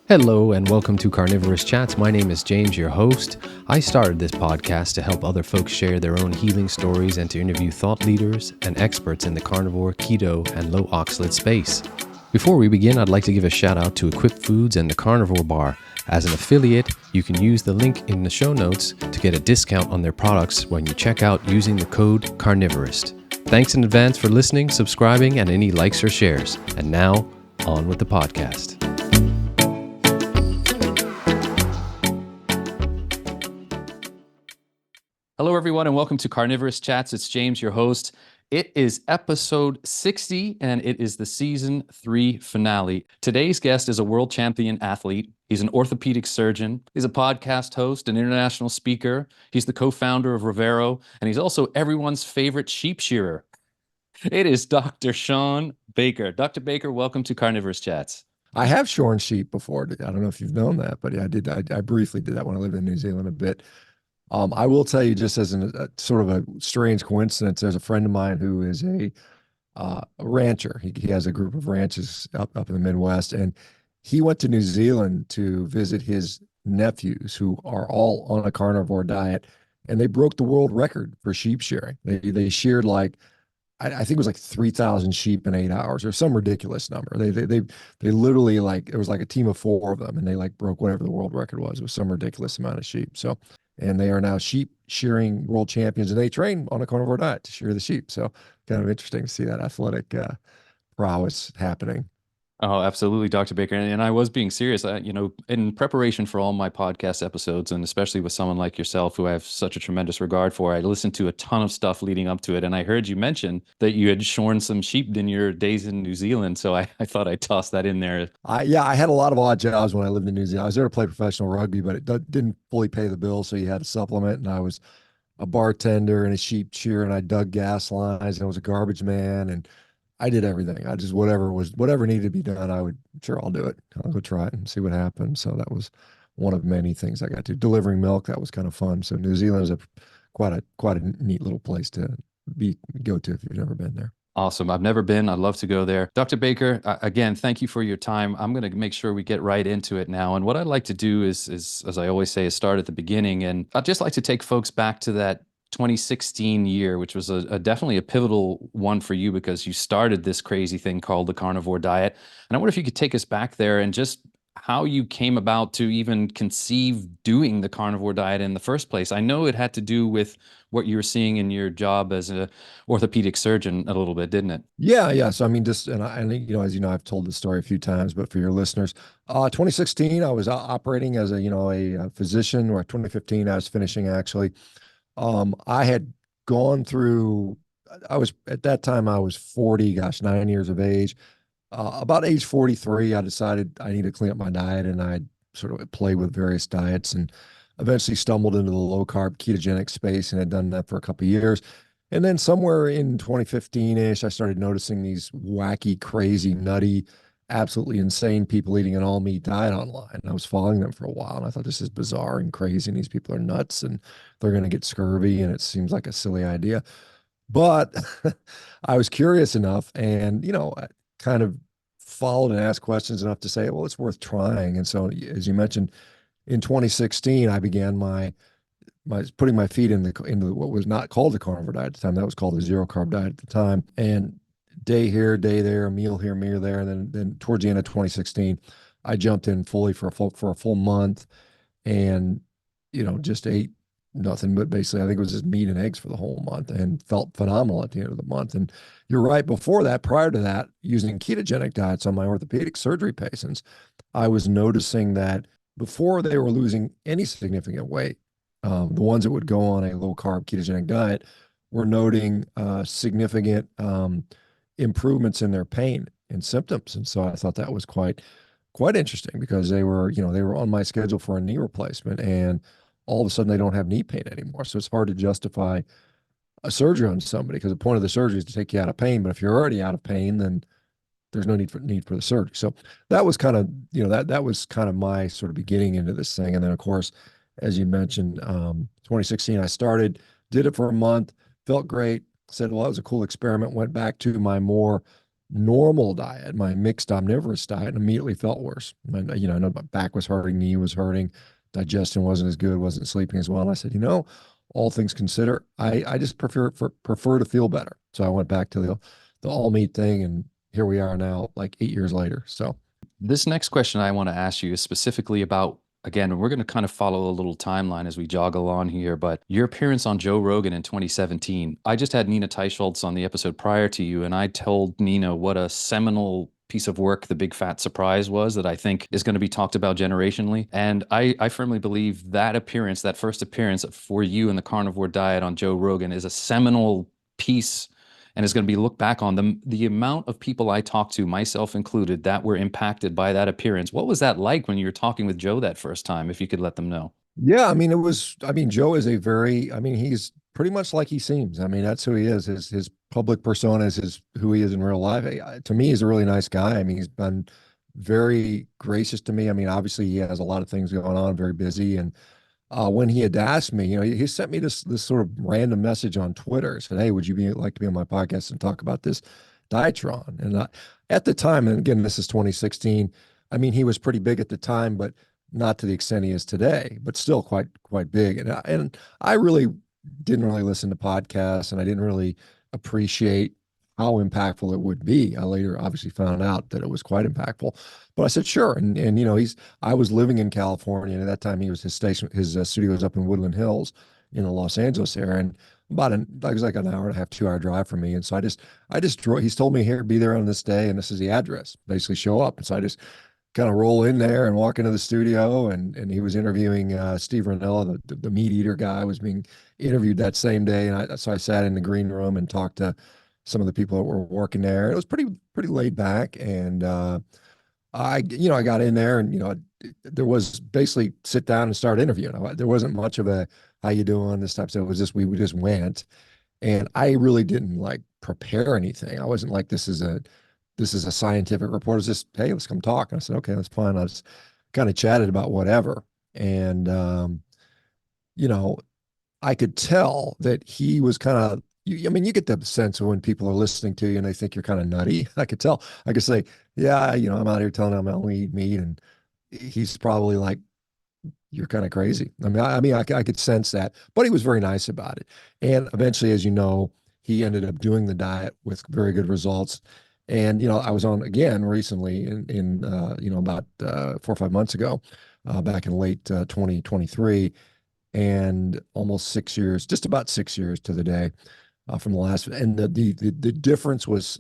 Hello and welcome to Carnivorist Chats. My name is James, your host. I started this podcast to help other folks share their own healing stories and to interview thought leaders and experts in the carnivore, keto, and low oxalate space. Before we begin, I'd like to give a shout out to Equip Foods and the Carnivore Bar. As an affiliate, you can use the link in the show notes to get a discount on their products when you check out using the code Carnivorist. Thanks in advance for listening, subscribing, and any likes or shares. And now, on with the podcast. Hello, everyone, and welcome to Carnivorist Chats. It's James, your host. It is episode 60, and it is the season 3 finale. Today's guest is a world champion athlete. He's an orthopedic surgeon. He's a podcast host, an international speaker. He's the co-founder of Revero, and he's also everyone's favorite sheep shearer. It is Dr. Shawn Baker. Dr. Baker, welcome to Carnivorist Chats. I have shorn sheep before. I don't know if you've known that, but yeah, I did. I briefly did that when I lived in New Zealand a bit. I will tell you, just as a sort of a strange coincidence, there's a friend of mine who is a rancher. He has a group of ranches up in the Midwest, and he went to New Zealand to visit his nephews who are all on a carnivore diet, and they broke the world record for sheep shearing. They sheared like I think it was like 3,000 sheep in 8 hours or some ridiculous number. They literally, like, it was like a team of 4 of them, and they like broke whatever the world record was. It was some ridiculous amount of sheep. So, and they are now sheep shearing world champions, and they train on a carnivore diet to shear the sheep. So kind of interesting to see that athletic prowess happening. Oh, absolutely, Dr. Baker. And I was being serious. In preparation for all my podcast episodes, and especially with someone like yourself, who I have such a tremendous regard for, I listened to a ton of stuff leading up to it. And I heard you mention that you had shorn some sheep in your days in New Zealand. So I thought I'd toss that in there. I had a lot of odd jobs when I lived in New Zealand. I was there to play professional rugby, but it didn't fully pay the bill, so you had to supplement. And I was a bartender and a sheep shearer, and I dug gas lines, and I was a garbage man, and I did everything. I just whatever needed to be done, sure, I'll do it. I'll go try it and see what happens. So that was one of many things I got to. Delivering milk, that was kind of fun. So New Zealand is quite a neat little place to go to if you've never been there. Awesome. I've never been. I'd love to go there. Dr. Baker, again, thank you for your time. I'm going to make sure we get right into it now. And what I'd like to do is, as I always say, is start at the beginning. And I'd just like to take folks back to that 2016 year, which was definitely a pivotal one for you because you started this crazy thing called the carnivore diet. And I wonder if you could take us back there and just how you came about to even conceive doing the carnivore diet in the first place. I know it had to do with what you were seeing in your job as an orthopedic surgeon a little bit, didn't it? Yeah. So I mean, just as you know, I've told the story a few times, but for your listeners, 2016, I was operating as a physician, or 2015, I was finishing actually. I had gone through, at that time, I was 40, 9 years of age. About age 43, I decided I need to clean up my diet, and I sort of played with various diets and eventually stumbled into the low carb ketogenic space and had done that for a couple of years. And then somewhere in 2015-ish, I started noticing these wacky, crazy, nutty, absolutely insane people eating an all meat diet online. And I was following them for a while, and I thought, this is bizarre and crazy, and these people are nuts, and they're going to get scurvy, and it seems like a silly idea. But I was curious enough, and I kind of followed and asked questions enough to say, well, it's worth trying. And so, as you mentioned, in 2016, I began my putting my feet into what was not called the carnivore diet at the time. That was called the zero carb diet at the time. And day here, day there, a meal here, meal there. And then towards the end of 2016, I jumped in fully for a full month, and just ate nothing but basically, I think it was just meat and eggs for the whole month, and felt phenomenal at the end of the month. And you're right, before that, prior to that, using ketogenic diets on my orthopedic surgery patients, I was noticing that before they were losing any significant weight, the ones that would go on a low carb ketogenic diet were noting significant improvements in their pain and symptoms. And so I thought that was quite interesting, because they were on my schedule for a knee replacement, and all of a sudden they don't have knee pain anymore. So it's hard to justify a surgery on somebody, because the point of the surgery is to take you out of pain. But if you're already out of pain, then there's no need for the surgery. So that was kind of, that was kind of my sort of beginning into this thing. And then, of course, as you mentioned, 2016, I started, did it for a month, felt great, said, well, that was a cool experiment, went back to my more normal diet, my mixed omnivorous diet, and immediately felt worse. I know my back was hurting, knee was hurting, digestion wasn't as good, wasn't sleeping as well. And I said, all things considered, I just prefer to feel better. So I went back to the all meat thing, and here we are now, like 8 years later. So This next question I want to ask you is specifically about, again, we're going to kind of follow a little timeline as we jog along here, but your appearance on Joe Rogan in 2017. I just had Nina Teicholz on the episode prior to you, and I told Nina what a seminal piece of work the big fat surprise was that I think is going to be talked about generationally. And I firmly believe that appearance, that first appearance for you in the carnivore diet on Joe Rogan is a seminal piece and is going to be looked back on. The amount of people I talked to, myself included, that were impacted by that appearance. What was that like when you were talking with Joe that first time, if you could let them know? yeah, Joe is he's pretty much like he seems. I mean, that's who he is. His public persona is who he is in real life. To me, he's a really nice guy. I mean, he's been very gracious to me. I mean, obviously he has a lot of things going on, very busy. And when he had asked me, he sent me this sort of random message on Twitter. Said, "Hey, would you like to be on my podcast and talk about this dietron?" And at the time, and again, this is 2016. I mean, he was pretty big at the time, but not to the extent he is today, but still quite big. And I really didn't really listen to podcasts, and I didn't really appreciate how impactful it would be. I later obviously found out that it was quite impactful. But I said, sure. And I was living in California, and at that time his studio was up in Woodland Hills in the Los Angeles area, and it was like an hour and a half, 2 hour drive from me. And so I just drove. He's told me, here, be there on this day, and this is the address. Basically, show up. And so I just kind of roll in there and walk into the studio, and he was interviewing Steve Ranella, the meat eater guy, was being interviewed that same day. And so I sat in the green room and talked to some of the people that were working there. It was pretty laid back, and I got in there, and there was basically sit down and start interviewing. There wasn't much of a how you doing, this type of stuff. It was just we just went, and I really didn't like prepare anything. I wasn't like, this is a scientific report. It's just, hey, let's come talk. And I said, okay, that's fine. I just kind of chatted about whatever, and you know I could tell that he was kind of. I mean, you get the sense of when people are listening to you and they think you're kind of nutty. I could tell. I could say, yeah, I'm out here telling them I only eat meat, and he's probably like, you're kind of crazy. I could sense that, but he was very nice about it. And eventually, as you know, he ended up doing the diet with very good results. And I was on again recently in about 4 or 5 months ago, back in late 2023, and almost 6 years, just about 6 years to the day from the last. And the difference was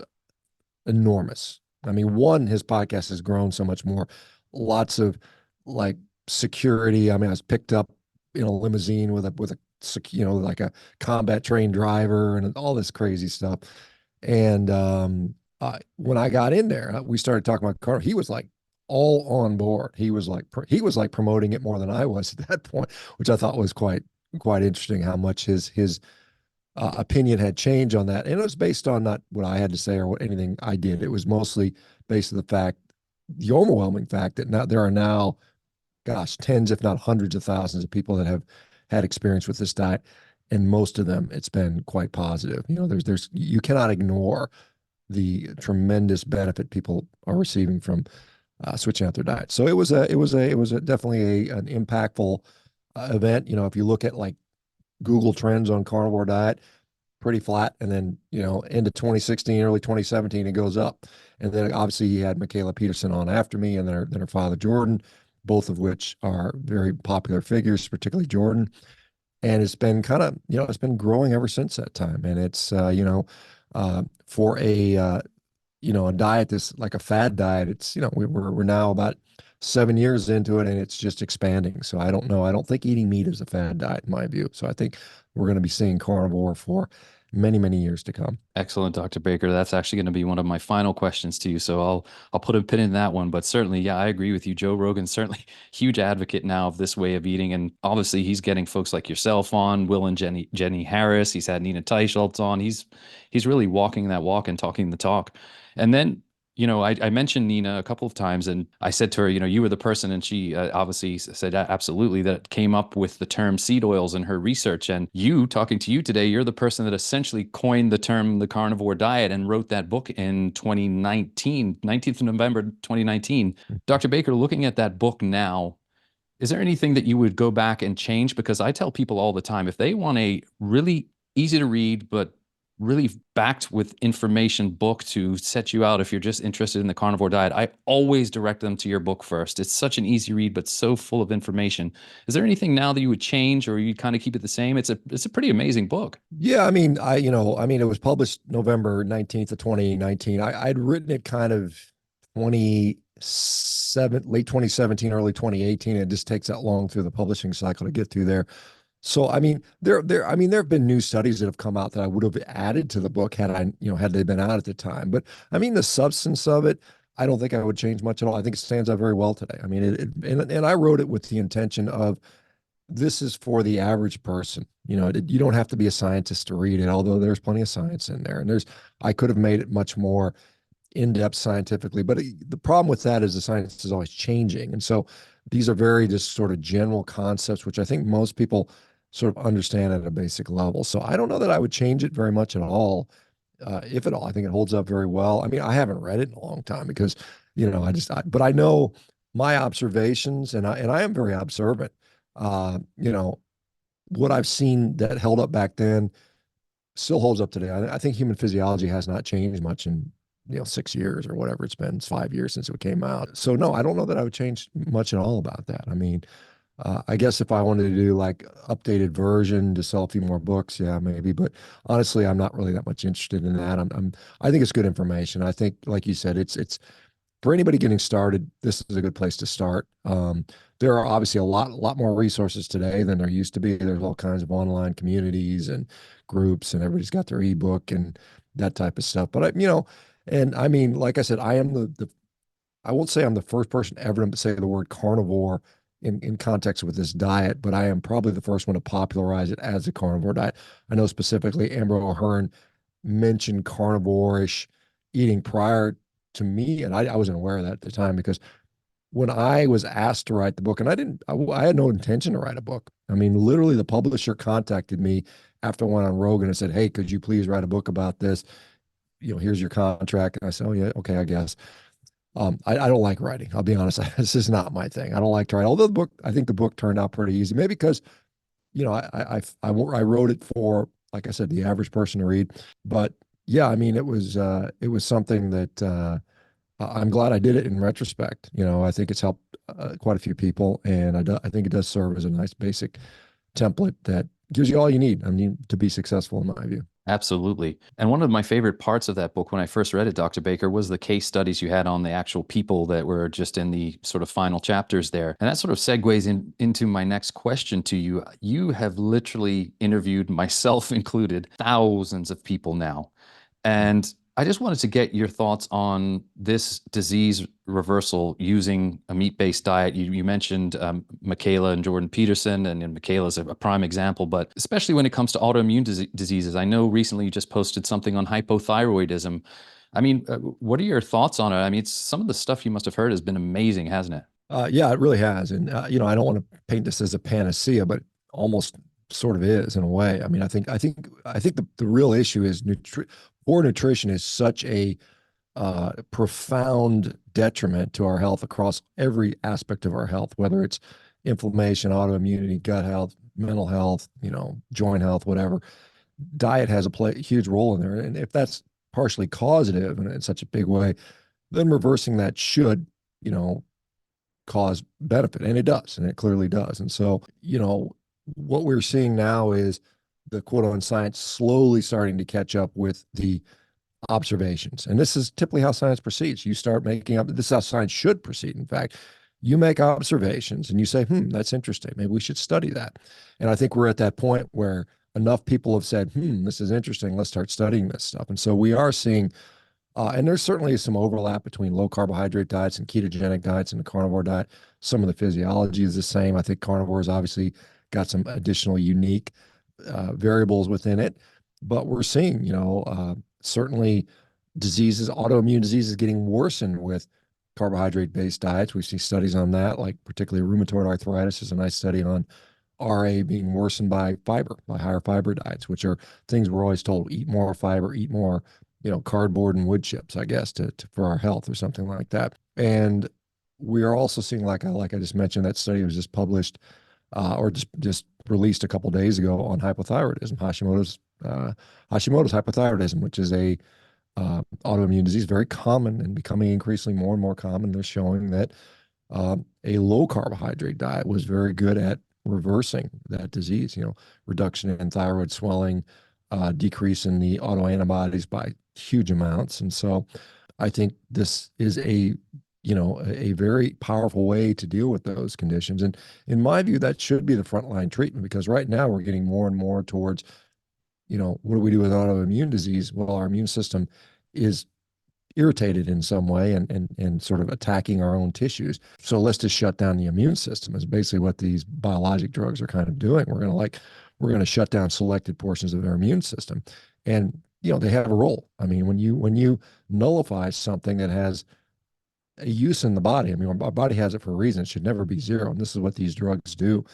enormous. I mean, one, his podcast has grown so much more. Lots of like security. I mean, I was picked up in a limousine with a like a combat trained driver and all this crazy stuff. And when I got in there, we started talking about car. He was like all on board. He was like promoting it more than I was at that point, which I thought was quite interesting. How much his opinion had changed on that. And it was based on not what I had to say or what anything I did. It was mostly based on the overwhelming fact that now there are now, gosh, tens, if not hundreds of thousands of people that have had experience with this diet. And most of them, it's been quite positive. You cannot ignore the tremendous benefit people are receiving from switching out their diet. So it was definitely an impactful event. If you look at like Google Trends on carnivore diet, pretty flat. And then, into 2016, early 2017, it goes up. And then obviously he had Michaela Peterson on after me, and then her father, Jordan, both of which are very popular figures, particularly Jordan. And it's been kind of, it's been growing ever since that time. And it's, for a diet that's like a fad diet, it's, we're now about 7 years into it, and it's just expanding. So I don't know. I don't think eating meat is a fad diet in my view. So I think we're going to be seeing carnivore for many, many years to come. Excellent, Dr. Baker. That's actually going to be one of my final questions to you. So I'll put a pin in that one. But certainly, yeah, I agree with you. Joe Rogan's certainly huge advocate now of this way of eating. And obviously he's getting folks like yourself on, Will and Jenny Harris. He's had Nina Teicholz on. He's really walking that walk and talking the talk. And then I mentioned Nina a couple of times, and I said to her, you were the person, and she obviously said absolutely that came up with the term seed oils in her research. And talking to you today, you're the person that essentially coined the term the carnivore diet and wrote that book in 2019, 19th of November 2019. Dr. Baker, looking at that book now, is there anything that you would go back and change? Because I tell people all the time, if they want a really easy to read, but really backed with information book to set you out if you're just interested in the carnivore diet, I always direct them to your book first. It's such an easy read, but so full of information. Is there anything now that you would change or you'd kind of keep it the same? It's a pretty amazing book. Yeah, I mean, it was published November 19th of 2019. I'd written it kind of late 2017, early 2018. It just takes that long through the publishing cycle to get through there. So, I mean, there have been new studies that have come out that I would have added to the book had they been out at the time. But I mean, the substance of it, I don't think I would change much at all. I think it stands up very well today. I mean, and I wrote it with the intention of this is for the average person. You don't have to be a scientist to read it, although there's plenty of science in there. And I could have made it much more in-depth scientifically, but the problem with that is the science is always changing. And so these are very just sort of general concepts, which I think most people sort of understand at a basic level. So I don't know that I would change it very much at all, if at all. I think it holds up very well. I mean, I haven't read it in a long time because, but I know my observations, and I am very observant. Uh, you know, what I've seen that held up back then still holds up today. I think human physiology has not changed much in 6 years or whatever it's been. It's 5 years since it came out. So no, I don't know that I would change much at all about that. I mean, I guess if I wanted to do like updated version to sell a few more books, yeah, maybe. But honestly, I'm not really that much interested in that. I think it's good information. I think, like you said, it's for anybody getting started, this is a good place to start. There are obviously a lot more resources today than there used to be. There's all kinds of online communities and groups, and everybody's got their ebook and that type of stuff. But and I mean, like I said, I am I won't say I'm the first person ever to say the word carnivore in context with this diet, but I am probably the first one to popularize it as a carnivore diet. I know specifically Amber O'Hearn mentioned carnivore-ish eating prior to me, and I wasn't aware of that at the time because when I was asked to write the book, and I had no intention to write a book. I mean, literally, the publisher contacted me after I went on Rogan and said, "Hey, could you please write a book about this? Here's your contract." And I said, "Oh yeah, okay, I guess." I don't like writing. I'll be honest. This is not my thing. I don't like to write. Although I think the book turned out pretty easy. Maybe because I wrote it for, like I said, the average person to read. But yeah, I mean, it was something that I'm glad I did it in retrospect. I think it's helped quite a few people, and I think it does serve as a nice basic template that gives you all you need. I mean, to be successful in my view. Absolutely. And one of my favorite parts of that book when I first read it, Dr. Baker, was the case studies you had on the actual people that were just in the sort of final chapters there. And that sort of segues into my next question to you. You have literally interviewed, myself included, thousands of people now. And I just wanted to get your thoughts on this disease reversal using a meat-based diet. You mentioned Michaela and Jordan Peterson, and Michaela's a prime example, but especially when it comes to autoimmune diseases. I know recently you just posted something on hypothyroidism. I mean, what are your thoughts on it? I mean, some of the stuff you must have heard has been amazing, hasn't it? Yeah, it really has. And, I don't want to paint this as a panacea, but almost sort of is in a way. I mean, I think the real issue is poor nutrition is such a profound detriment to our health across every aspect of our health, whether it's inflammation, autoimmunity, gut health, mental health, joint health, whatever. Diet has a huge role in there. And if that's partially causative and in such a big way, then reversing that should, you know, cause benefit. And it does, and it clearly does. And so, what we're seeing now is the quote on science slowly starting to catch up with the observations. And this is typically how science proceeds. You start making up, this is how science should proceed. In fact, you make observations and you say, that's interesting. Maybe we should study that. And I think we're at that point where enough people have said, this is interesting. Let's start studying this stuff. And so we are seeing, and there's certainly some overlap between low carbohydrate diets and ketogenic diets and the carnivore diet. Some of the physiology is the same. I think carnivore has obviously got some additional unique variables within it. But we're seeing, certainly diseases, autoimmune diseases getting worsened with carbohydrate-based diets. We've seen studies on that, like particularly rheumatoid arthritis is a nice study on RA being worsened by fiber, by higher fiber diets, which are things we're always told, eat more fiber, eat more, cardboard and wood chips, I guess, for our health or something like that. And we are also seeing, like I just mentioned, that study was just published or just released a couple days ago on hypothyroidism, Hashimoto's hypothyroidism, which is a autoimmune disease, very common and becoming increasingly more and more common. They're showing that a low carbohydrate diet was very good at reversing that disease, reduction in thyroid swelling, decrease in the autoantibodies by huge amounts. And so I think this is a very powerful way to deal with those conditions. And in my view, that should be the frontline treatment, because right now we're getting more and more towards, what do we do with autoimmune disease? Well, our immune system is irritated in some way and sort of attacking our own tissues. So let's just shut down the immune system is basically what these biologic drugs are kind of doing. We're going to shut down selected portions of our immune system. And they have a role. I mean, when you nullify something that has a use in the body, I mean, our body has it for a reason. It should never be zero. And this is what these drugs do.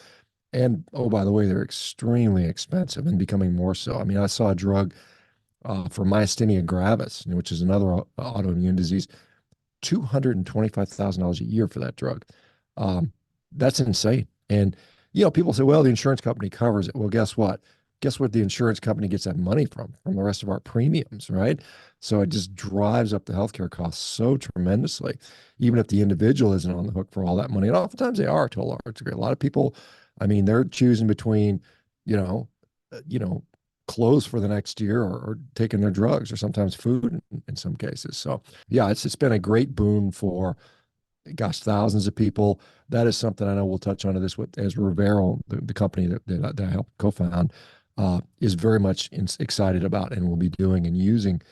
And oh, by the way, they're extremely expensive and becoming more so. I mean, I saw a drug for myasthenia gravis, which is another autoimmune disease, $225,000 a year for that drug. Um, that's insane. And people say, well, the insurance company covers it. Well, guess what? Guess what the insurance company gets that money from? From the rest of our premiums, right? So it just drives up the healthcare costs so tremendously, even if the individual isn't on the hook for all that money. And oftentimes they are to a large degree. A lot of people, I mean, they're choosing between, you know, you know, clothes for the next year or taking their drugs or sometimes food in some cases. So yeah, it's been a great boon for, gosh, thousands of people. That is something I know we'll touch on to this with, as Revero, the company that I helped co-found, is very much excited about and will be doing and using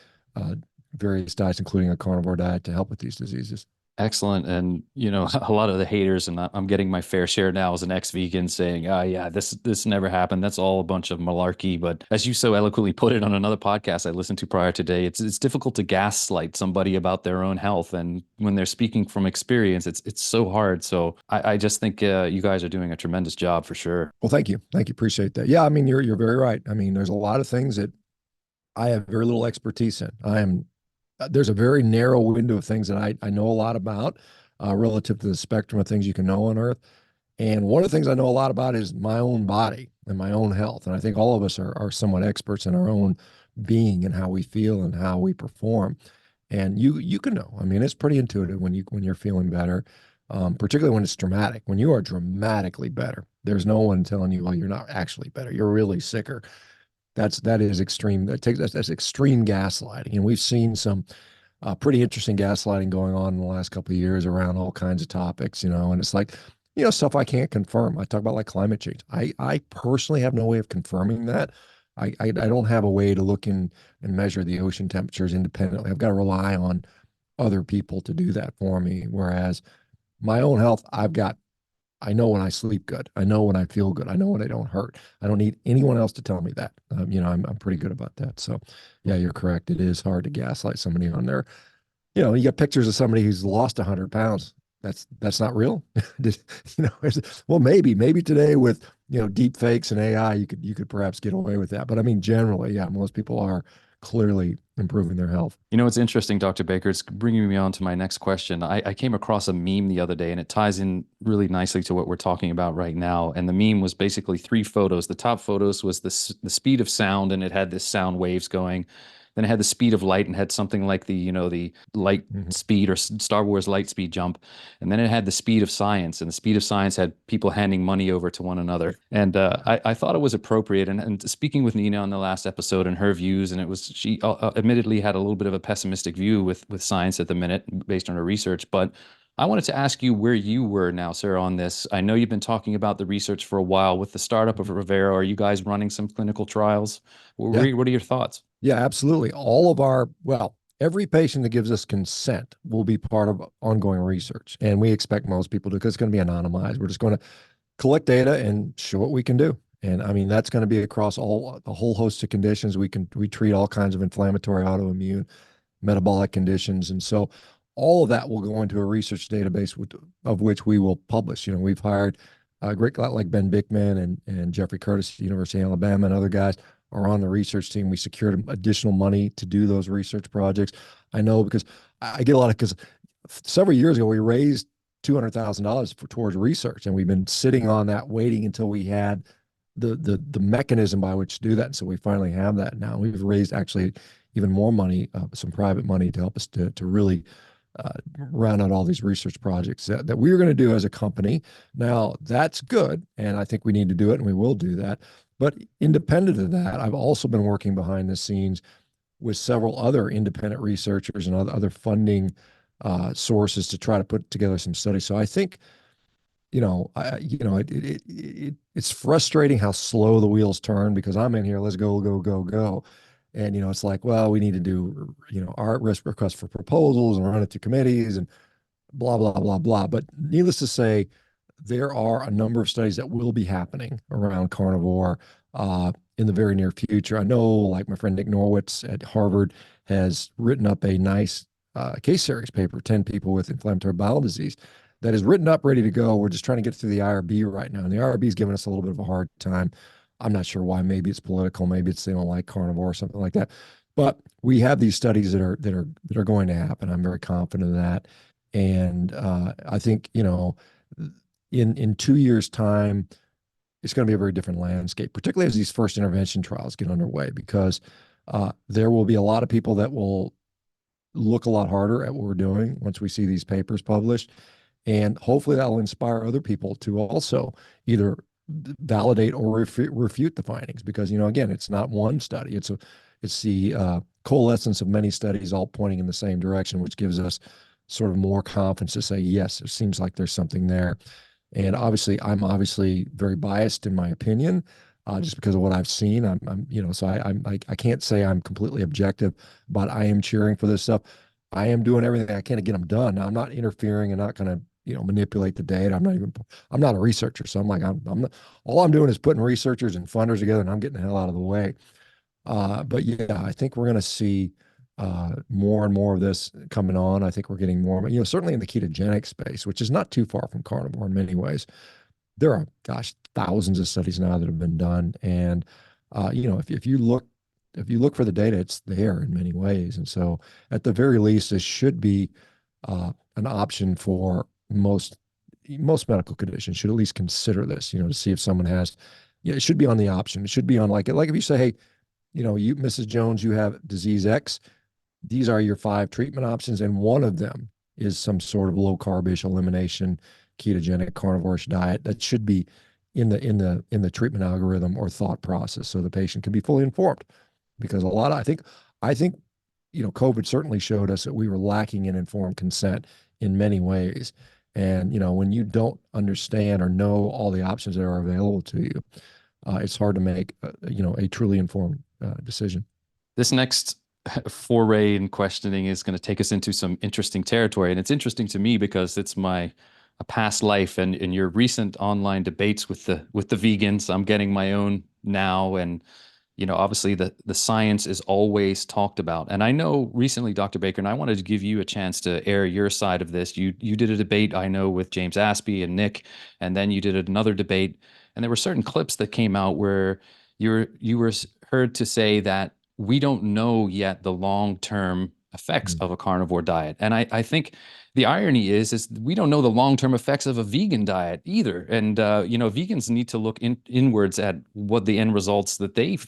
various diets, including a carnivore diet, to help with these diseases. Excellent. And, a lot of the haters, and I'm getting my fair share now as an ex-vegan saying, oh, yeah, this never happened. That's all a bunch of malarkey. But as you so eloquently put it on another podcast I listened to prior today, it's difficult to gaslight somebody about their own health. And when they're speaking from experience, it's so hard. So I just think you guys are doing a tremendous job for sure. Well, thank you. Thank you. Appreciate that. Yeah, I mean, you're very right. I mean, there's a lot of things that I have very little expertise in. There's a very narrow window of things that I know a lot about relative to the spectrum of things you can know on Earth. And one of the things I know a lot about is my own body and my own health. And I think all of us are somewhat experts in our own being and how we feel and how we perform. And you can know. I mean, it's pretty intuitive when you're feeling better, particularly when it's dramatic. When you are dramatically better, there's no one telling you, well, you're not actually better. You're really sicker. That is extreme. That's extreme gaslighting, and we've seen some pretty interesting gaslighting going on in the last couple of years around all kinds of topics, and it's like, stuff I can't confirm. I talk about like climate change. I personally have no way of confirming that. I don't have a way to look in and measure the ocean temperatures independently. I've got to rely on other people to do that for me. Whereas my own health, I know when I sleep good. I know when I feel good. I know when I don't hurt. I don't need anyone else to tell me that. I'm pretty good about that. So, yeah, you're correct. It is hard to gaslight somebody on there. You get pictures of somebody who's lost 100 pounds. That's not real. Well, maybe today with deep fakes and AI, you could perhaps get away with that. But I mean, generally, yeah, most people are clearly improving their health. It's interesting, Dr. Baker. It's bringing me on to my next question. I came across a meme the other day, and it ties in really nicely to what we're talking about right now. And the meme was basically three photos. The top photos was the speed of sound, and it had this sound waves going. Then it had the speed of light and had something like the light Mhm. speed or Star Wars light speed jump. And then it had the speed of science, and the speed of science had people handing money over to one another. And I thought it was appropriate. And speaking with Nina on the last episode and her views, and she admittedly had a little bit of a pessimistic view with science at the minute based on her research, but I wanted to ask you where you were now, sir, on this. I know you've been talking about the research for a while with the startup of Revero. Are you guys running some clinical trials? Yeah. What are your thoughts? Yeah, absolutely. Well, every patient that gives us consent will be part of ongoing research. And we expect most people to, because it's going to be anonymized. We're just going to collect data and show what we can do. And I mean, that's going to be across a whole host of conditions. We treat all kinds of inflammatory autoimmune metabolic conditions. And so all of that will go into a research database of which we will publish. We've hired a great guy like Ben Bickman and Jeffrey Curtis at the University of Alabama, and other guys are on the research team. We secured additional money to do those research projects. I know because I get a lot of, because several years ago we raised $200,000 towards research, and we've been sitting on that, waiting until we had the mechanism by which to do that. And so we finally have that now. We've raised actually even more money, some private money, to help us to really round out all these research projects that we're going to do as a company. Now, that's good, and I think we need to do it, and we will do that. But independent of that, I've also been working behind the scenes with several other independent researchers and other funding sources to try to put together some studies. So I think, it's frustrating how slow the wheels turn, because I'm in here, let's go, go, go, go. And, it's like, well, we need to do, our risk request for proposals and run it through committees and blah, blah, blah, blah. But needless to say, there are a number of studies that will be happening around carnivore in the very near future. I know, like, my friend Nick Norwitz at Harvard has written up a nice case series paper, 10 people with inflammatory bowel disease, that is written up, ready to go. We're just trying to get through the IRB right now. And the IRB is giving us a little bit of a hard time. I'm not sure why. Maybe it's political. Maybe it's they don't like carnivore or something like that. But we have these studies that are going to happen. I'm very confident of that. And I think, in 2 years' time, it's going to be a very different landscape, particularly as these first intervention trials get underway, because there will be a lot of people that will look a lot harder at what we're doing once we see these papers published. And hopefully that will inspire other people to also either validate or refute the findings, because, again, it's not one study. It's the coalescence of many studies all pointing in the same direction, which gives us sort of more confidence to say, yes, it seems like there's something there. And obviously, I'm obviously very biased in my opinion, just because of what I've seen. So I can't say I'm completely objective, but I am cheering for this stuff. I am doing everything I can to get them done. Now, I'm not interfering and not going to, manipulate the data. I'm not a researcher. So I'm like, I'm not, all I'm doing is putting researchers and funders together, and I'm getting the hell out of the way. But yeah, I think we're going to see more and more of this coming on. I think we're getting more, certainly in the ketogenic space, which is not too far from carnivore in many ways. There are, gosh, thousands of studies now that have been done, and if you look for the data, it's there in many ways. And so, at the very least, this should be an option for most medical conditions. Should at least consider this, to see if someone has. Yeah, it should be on the option. It should be on, like if you say, hey, you, Mrs. Jones, you have disease X. These are your 5 treatment options, and one of them is some sort of low carbish elimination, ketogenic carnivore diet. That should be in the treatment algorithm or thought process, so the patient can be fully informed. Because I think COVID certainly showed us that we were lacking in informed consent in many ways. And when you don't understand or know all the options that are available to you, it's hard to make a truly informed decision. This next foray in questioning is going to take us into some interesting territory. And it's interesting to me because it's my a past life, and in your recent online debates with the vegans. I'm getting my own now, and obviously the science is always talked about. And I know recently, Dr. Baker, and I wanted to give you a chance to air your side of this. You did a debate, I know, with James Aspie and Nick, and then you did another debate, and there were certain clips that came out where you were heard to say that we don't know yet the long-term effects Mm. of a carnivore diet. And I think the irony is we don't know the long-term effects of a vegan diet either. And vegans need to look inwards at what the end results that they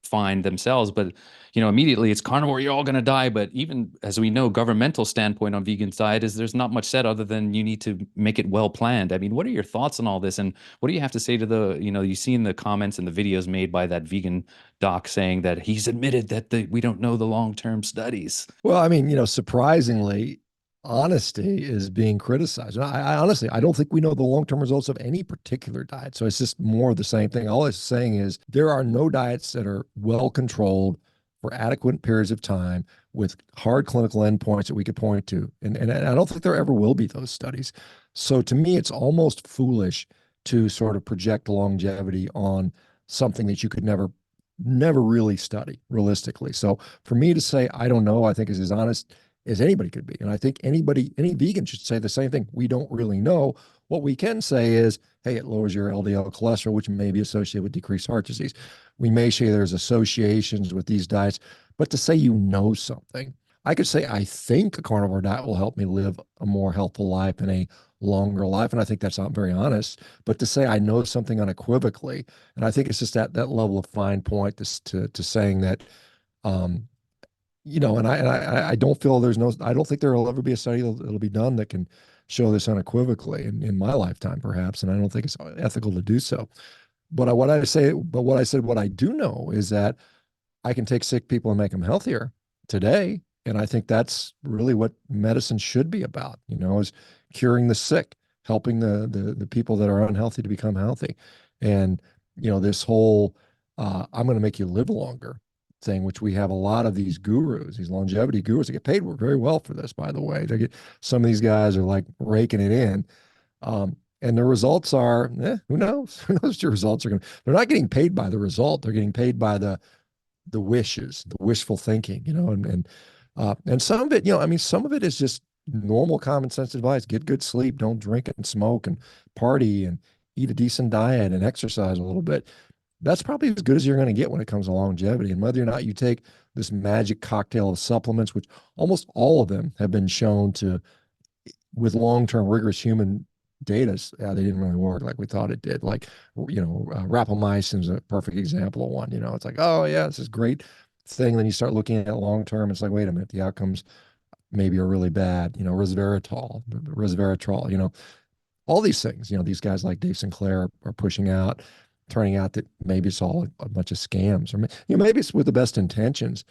find themselves. But immediately it's carnivore, you're all going to die. But even as we know, governmental standpoint on vegan diet is there's not much said other than you need to make it well planned. I mean, what are your thoughts on all this, and what do you have to say to you see in the comments and the videos made by that vegan doc saying that he's admitted that we don't know the long-term studies? Well, I mean, surprisingly, honesty is being criticized. And I honestly, I don't think we know the long-term results of any particular diet. So it's just more of the same thing. All it's saying is there are no diets that are well controlled for adequate periods of time with hard clinical endpoints that we could point to. And I don't think there ever will be those studies. So to me, it's almost foolish to sort of project longevity on something that you could never never really study realistically. So for me to say, I don't know, I think is as honest as anybody could be. And I think any vegan should say the same thing. We don't really know. What we can say is, hey, it lowers your LDL cholesterol, which may be associated with decreased heart disease. We may say there's associations with these diets, but to say you know something, I could say, I think a carnivore diet will help me live a more healthful life and a longer life. And I think that's not very honest. But to say I know something unequivocally, and I think it's just that level of fine point to saying that, um, and I don't feel I don't think there will ever be a study that'll be done that can show this unequivocally in my lifetime, perhaps. And I don't think it's ethical to do so. What I said, what I do know is that I can take sick people and make them healthier today. And I think that's really what medicine should be about, is curing the sick, helping the people that are unhealthy to become healthy. And, this whole I'm going to make you live longer thing, which we have a lot of these gurus, these longevity gurus that get paid very well for this, by the way. Some of these guys are like raking it in. And the results are, who knows? Who knows what your results are going to, they're not getting paid by the result. They're getting paid by the wishes, the wishful thinking, and some of it, some of it is just normal common sense advice. Get good sleep, don't drink and smoke and party and eat a decent diet and exercise a little bit. That's probably as good as you're going to get when it comes to longevity. And whether or not you take this magic cocktail of supplements, which almost all of them have been shown to, with long-term rigorous human data, they didn't really work like we thought it did. Like, rapamycin is a perfect example of one. It's like, oh yeah, this is great thing. Then you start looking at long-term. It's like, wait a minute, the outcomes maybe are really bad. Resveratrol, all these things, these guys like Dave Sinclair are pushing out, turning out that maybe it's all a bunch of scams, or maybe it's with the best intentions.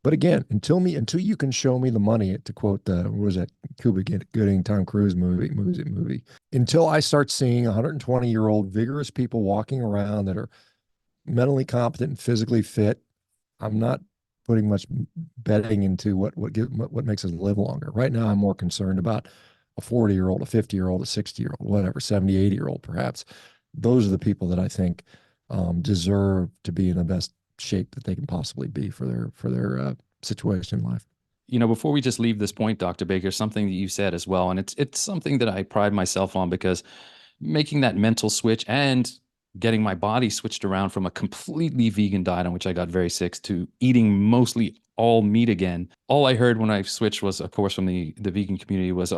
But again, until you can show me the money, to quote the what was that Cuba Gooding Tom Cruise movie, until I start seeing 120-year-old vigorous people walking around that are mentally competent and physically fit, I'm not putting much betting into what makes us live longer. Right now, I'm more concerned about a 40-year-old, a 50-year-old, a 60-year-old, whatever, 70, 80-year-old perhaps. Those are the people that I think deserve to be in the best shape that they can possibly be for their situation in life. Before we just leave this point, Dr. Baker, something that you said as well, and it's something that I pride myself on, because making that mental switch and getting my body switched around from a completely vegan diet, on which I got very sick, to eating mostly all meat again. All I heard when I switched was, of course, from the vegan community was,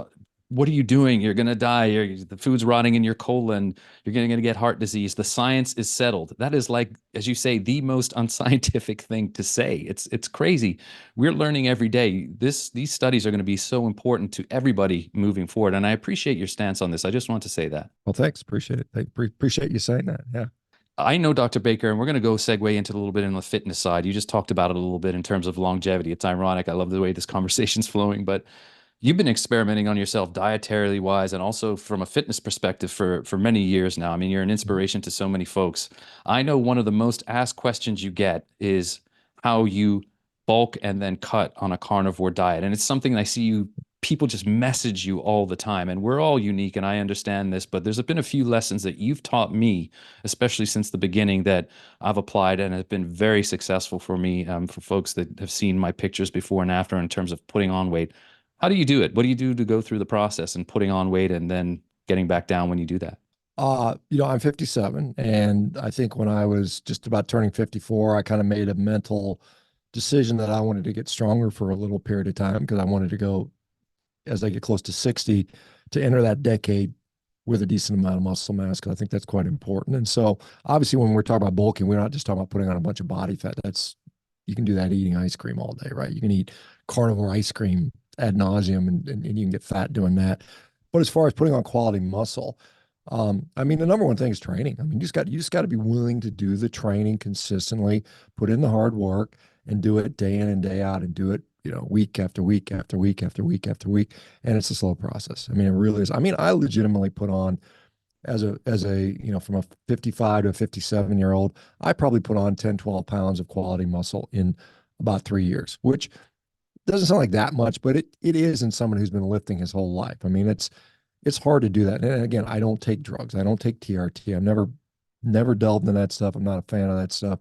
what are you doing? You're going to die. The food's rotting in your colon. You're going to get heart disease. The science is settled. That is, like, as you say, the most unscientific thing to say. It's crazy. We're learning every day. These studies are going to be so important to everybody moving forward. And I appreciate your stance on this. I just want to say that. Well, thanks. Appreciate it. Appreciate you saying that. Yeah. I know, Dr. Baker, and we're going to go segue into a little bit in the fitness side. You just talked about it a little bit in terms of longevity. It's ironic. I love the way this conversation's flowing, but you've been experimenting on yourself dietarily wise and also from a fitness perspective for many years now. I mean, you're an inspiration to so many folks. I know one of the most asked questions you get is how you bulk and then cut on a carnivore diet. And it's something I see people just message you all the time. And we're all unique, and I understand this, but there's been a few lessons that you've taught me, especially since the beginning, that I've applied and have been very successful for me, for folks that have seen my pictures before and after in terms of putting on weight. How do you do it? What do you do to go through the process and putting on weight and then getting back down when you do that? I'm 57, and I think when I was just about turning 54, I kind of made a mental decision that I wanted to get stronger for a little period of time, because I wanted to go, as I get close to 60, to enter that decade with a decent amount of muscle mass, because I think that's quite important. And so obviously when we're talking about bulking, we're not just talking about putting on a bunch of body fat. You can do that eating ice cream all day, right? You can eat carnivore ice cream ad nauseum, and you can get fat doing that. But as far as putting on quality muscle, I mean, the number one thing is training. I mean, you just got to be willing to do the training consistently, put in the hard work, and do it day in and day out, and do it, week after week after week after week after week. And it's a slow process. I mean, it really is. I mean, I legitimately put on, from a 55 to a 57-year-old, I probably put on 10, 12 pounds of quality muscle in about 3 years, which doesn't sound like that much, but it is in someone who's been lifting his whole life. I mean, it's hard to do that. And again, I don't take drugs. I don't take TRT. I've never delved in that stuff. I'm not a fan of that stuff.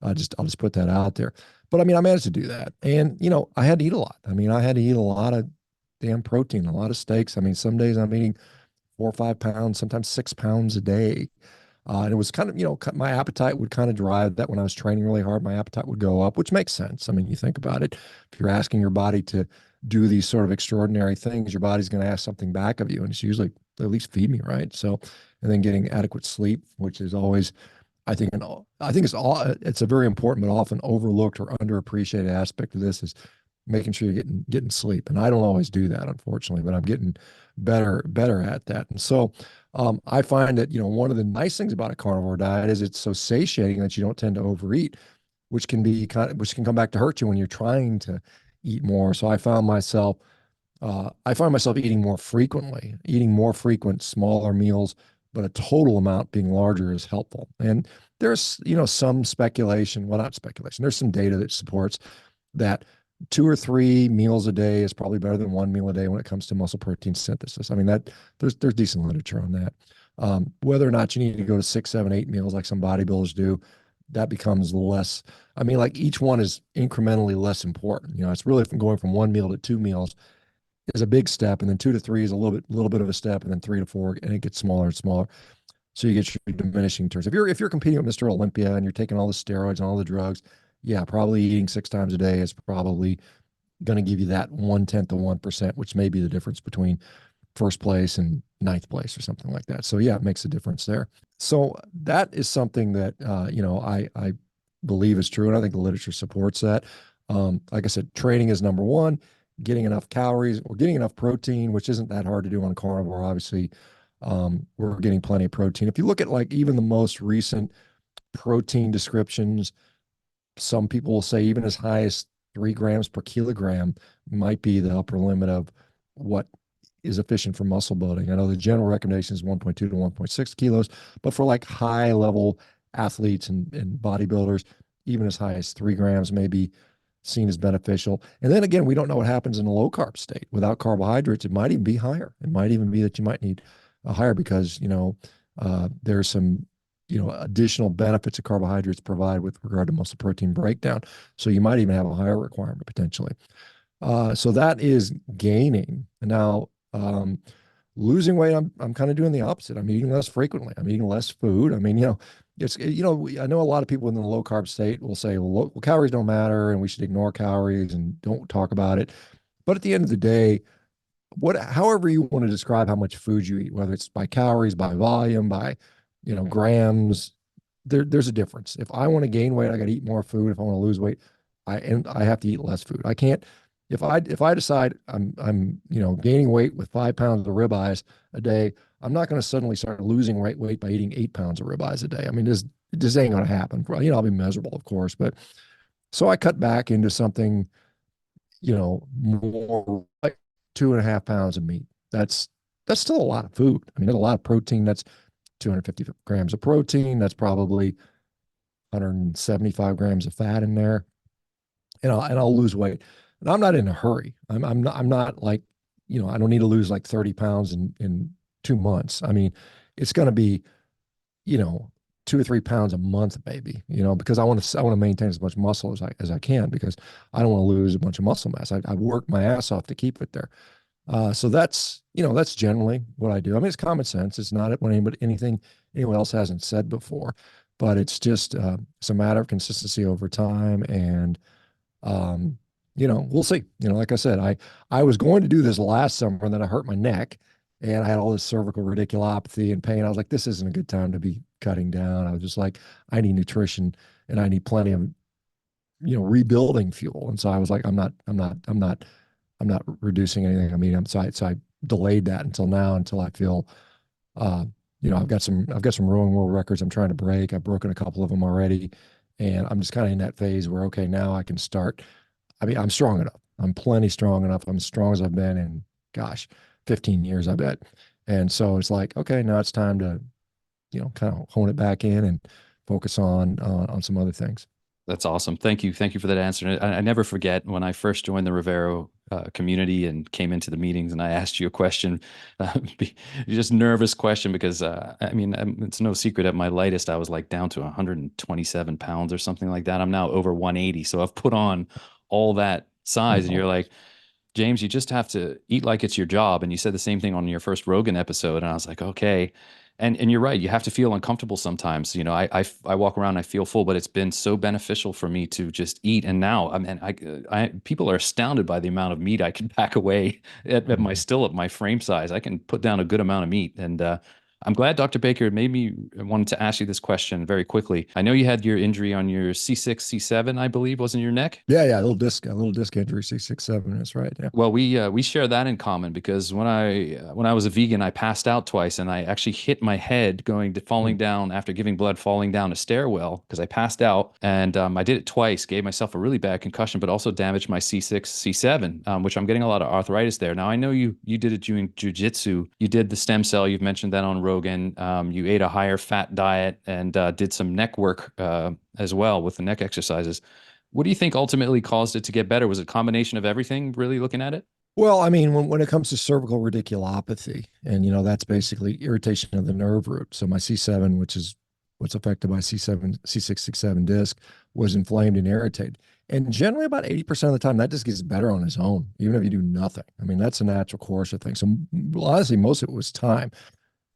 I'll just put that out there. But I mean, I managed to do that. And, I had to eat a lot. I mean, I had to eat a lot of damn protein, a lot of steaks. I mean, some days I'm eating 4 or 5 pounds, sometimes 6 pounds a day. And it was kind of, my appetite would kind of drive that when I was training really hard, my appetite would go up, which makes sense. I mean, you think about it. If you're asking your body to do these sort of extraordinary things, your body's going to ask something back of you. And it's usually at least feed me, right? So, and then getting adequate sleep, which is always, I think it's a very important but often overlooked or underappreciated aspect of this is making sure you're getting sleep. And I don't always do that, unfortunately, but I'm getting better at that. And so I find that, one of the nice things about a carnivore diet is it's so satiating that you don't tend to overeat, which can come back to hurt you when you're trying to eat more. So I find myself eating more frequent, smaller meals, but a total amount being larger is helpful. And there's, some speculation, well, not speculation, there's some data that supports that 2 or 3 meals a day is probably better than 1 meal a day when it comes to muscle protein synthesis. I mean, that there's decent literature on that. Whether or not you need to go to 6, 7, 8 meals like some bodybuilders do, that becomes less. I mean, like each one is incrementally less important. It's really from going from 1 meal to 2 meals is a big step, and then 2 to 3 is a little bit of a step, and then 3 to 4, and it gets smaller and smaller. So you get your diminishing returns. If you're competing with Mr. Olympia and you're taking all the steroids and all the drugs, yeah, probably eating 6 times a day is probably going to give you that 1/10 of 1%, which may be the difference between first place and ninth place or something like that. So yeah, it makes a difference there. So that is something that I believe is true, and I think the literature supports that. Like I said, training is number one. Getting enough calories or getting enough protein, which isn't that hard to do on carnivore. Obviously, we're getting plenty of protein. If you look at like even the most recent protein descriptions, some people will say even as high as 3 grams per kilogram might be the upper limit of what is efficient for muscle building. I know the general recommendation is 1.2 to 1.6 kilos, but for like high level athletes and bodybuilders, even as high as 3 grams may be seen as beneficial. And then again, we don't know what happens in a low carb state. Without carbohydrates, it might even be higher. It might even be that you might need a higher because, there's some, additional benefits of carbohydrates provide with regard to muscle protein breakdown. So you might even have a higher requirement potentially. So that is gaining. Now, losing weight, I'm kind of doing the opposite. I'm eating less frequently. I'm eating less food. I mean, I know a lot of people in the low carb state will say, well, calories don't matter and we should ignore calories and don't talk about it. But at the end of the day, however you want to describe how much food you eat, whether it's by calories, by volume, by, grams, there's a difference. If I want to gain weight, I got to eat more food. If I want to lose weight, I have to eat less food. I can't, if I decide I'm gaining weight with 5 pounds of ribeyes a day, I'm not going to suddenly start losing weight by eating 8 pounds of ribeyes a day. I mean, this ain't going to happen. I'll be miserable, of course, but so I cut back into something, more like 2.5 pounds of meat. That's still a lot of food. I mean, there's a lot of protein. That's 250 grams of protein. That's probably 175 grams of fat in there, and I'll lose weight. And I'm not in a hurry. I'm not like, I don't need to lose like 30 pounds in 2 months. I mean, it's going to be, you know, 2 or 3 pounds a month, maybe, because I want to maintain as much muscle as I can because I don't want to lose a bunch of muscle mass. I work my ass off to keep it there. So that's generally what I do. I mean, it's common sense. It's not anything anyone else hasn't said before, but it's just it's a matter of consistency over time. And um, we'll see. Like I said, I was going to do this last summer, and then I hurt my neck, and I had all this cervical radiculopathy and pain. I was like, this isn't a good time to be cutting down. I was just like, I need nutrition, and I need plenty of rebuilding fuel. And so I was like, I'm not reducing anything. I mean, so I delayed that until now, until I feel, uh, I've got some rowing world records I'm trying to break. I've broken a couple of them already, and I'm just kind of in that phase where, okay, now I can start. I mean, I'm strong enough. I'm plenty strong enough. I'm as strong as I've been in, gosh, 15 years, I bet. And so it's like, okay, now it's time to, kind of hone it back in and focus on some other things. That's awesome. Thank you. Thank you for that answer. I never forget when I first joined the Revero community and came into the meetings, and I asked you a question, just nervous question, because I mean, it's no secret at my lightest I was like down to 127 pounds or something like that. I'm now over 180, so I've put on all that size, and Wow. you're like, James, you just have to eat like it's your job. And you said the same thing on your first Rogan episode. And I was like, okay. And you're right. You have to feel uncomfortable sometimes. You know, I walk around, I feel full, but it's been so beneficial for me to just eat. And now, I mean, people are astounded by the amount of meat I can pack away at my Mhm. still at my frame size. I can put down a good amount of meat. And I'm glad Dr. Baker made me wanted to ask you this question very quickly. I know you had your injury on your C6, C7, I believe, was in your neck. Yeah, yeah, a little disc injury, C6, C7. That's right. Yeah. Well, we share that in common because when I was a vegan, I passed out twice, and I actually hit my head falling Mm. down after giving blood, falling down a stairwell because I passed out, and I did it twice, gave myself a really bad concussion, but also damaged my C6, C7, which I'm getting a lot of arthritis there. Now I know you did it doing jujitsu. You did the stem cell. You've mentioned that on Rogan. You ate a higher fat diet and did some neck work as well with the neck exercises. What do you think ultimately caused it to get better? Was it a combination of everything, really looking at it? Well, I mean, when it comes to cervical radiculopathy, and that's basically irritation of the nerve root. So my C7, which is what's affected by C7, C6, C7 disc, was inflamed and irritated. And generally, about 80% of the time, that just gets better on its own, even if you do nothing. I mean, that's a natural course of things. So honestly, most of it was time.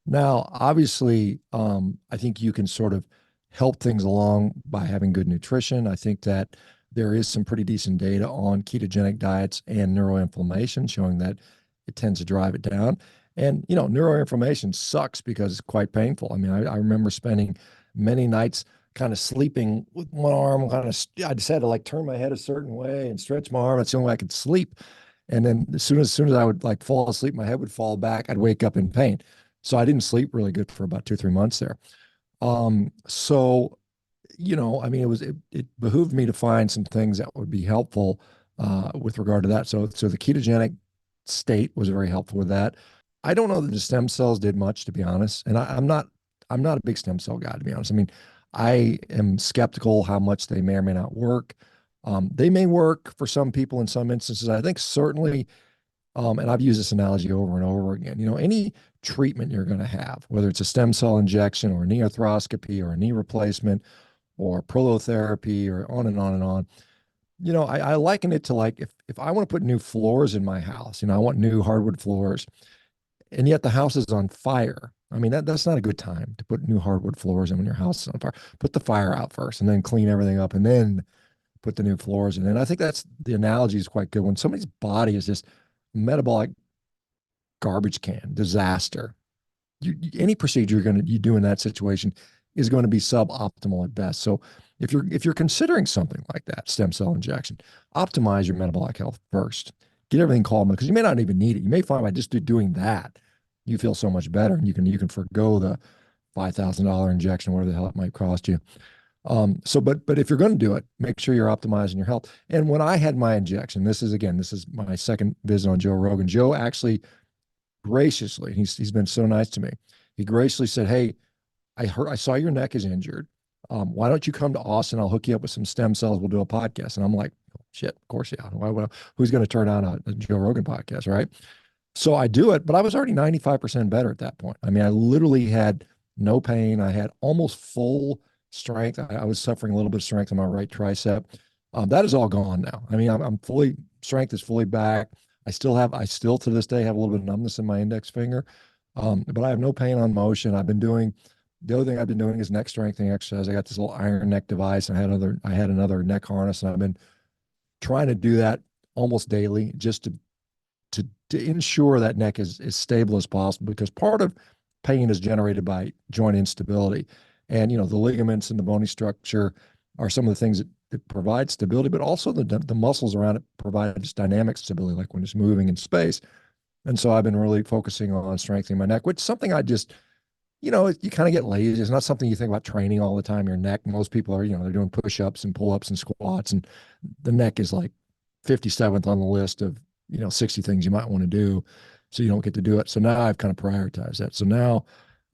Now, obviously, I think you can sort of help things along by having good nutrition. I think that there is some pretty decent data on ketogenic diets and neuroinflammation showing that it tends to drive it down. And, neuroinflammation sucks because it's quite painful. I mean, I remember spending many nights kind of sleeping with one arm I just had to like turn my head a certain way and stretch my arm. That's the only way I could sleep. And then as soon as I would like fall asleep, my head would fall back. I'd wake up in pain. So I didn't sleep really good for about 2 or 3 months there. So I mean, it behooved me to find some things that would be helpful with regard to that. So the ketogenic state was very helpful with that. I don't know that the stem cells did much, to be honest, and I'm not a big stem cell guy, to be honest. I mean, I am skeptical how much they may or may not work. They may work for some people in some instances. I think certainly and I've used this analogy over and over again. Any treatment you're going to have, whether it's a stem cell injection or a knee arthroscopy or a knee replacement or prolotherapy or on and on and on. I liken it to like if I want to put new floors in my house, I want new hardwood floors, and yet the house is on fire. I mean, that's not a good time to put new hardwood floors in when your house is on fire. Put the fire out first and then clean everything up and then put the new floors in. And I think that's the analogy is quite good. When somebody's body is just metabolic garbage can disaster, any procedure you do in that situation is going to be suboptimal at best. So if you're considering something like that, stem cell injection, optimize your metabolic health first. Get everything calm because you may not even need it. You may find by just doing that, you feel so much better, and you can forego the $5,000 injection, whatever the hell it might cost you. But if you're going to do it, make sure you're optimizing your health. And when I had my injection, this is my second visit on Joe Rogan. Joe actually graciously, he's been so nice to me. He graciously said, "Hey, I saw your neck is injured. Why don't you come to Austin? I'll hook you up with some stem cells. We'll do a podcast." And I'm like, oh, "Shit, of course, yeah. Who's going to turn on a Joe Rogan podcast, right?" So I do it, but I was already 95% better at that point. I mean, I literally had no pain. I had almost full strength. I was suffering a little bit of strength in my right tricep. That is all gone now. I mean, I'm fully strength is fully back. I still to this day have a little bit of numbness in my index finger, but I have no pain on motion. The other thing I've been doing is neck strengthening exercise. I got this little iron neck device, and I had another neck harness, and I've been trying to do that almost daily just to ensure that neck is as stable as possible because part of pain is generated by joint instability. And, the ligaments and the bony structure are some of the things that provide stability, but also the muscles around it provide just dynamic stability, like when it's moving in space. And so I've been really focusing on strengthening my neck, which is something I just, you kind of get lazy. It's not something you think about training all the time. Your neck, most people are, they're doing push-ups and pull-ups and squats, and the neck is like 57th on the list of 60 things you might want to do, so you don't get to do it. So now I've kind of prioritized that. So now